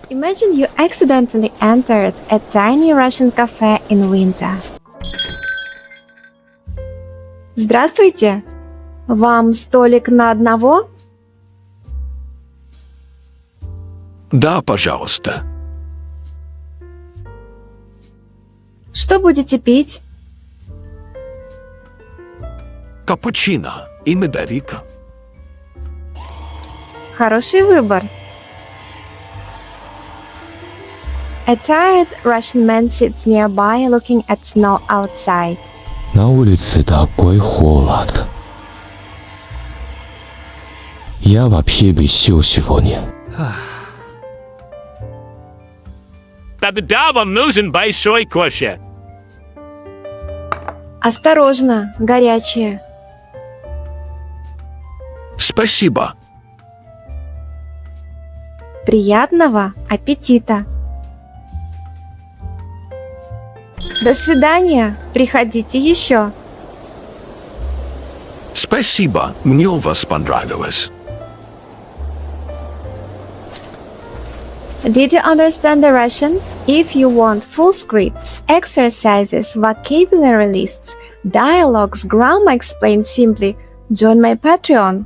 Imagine you accidentally entered a tiny Russian cafe in winter. Здравствуйте! Вам столик на одного? Да, пожалуйста. Что будете пить? Капучино и медовик. Хороший выбор. A tired Russian man sits nearby looking at snow outside. На улице такой холод. Я вообще бесил сегодня. Та-да, вам нужен большой кофе. Осторожно, горячее. Спасибо. Приятного аппетита. До свидания, приходите еще. Спасибо, мне у вас понравилось. Did you understand the Russian? If you want full scripts, exercises, vocabulary lists, dialogues, grammar explained simply, join my Patreon.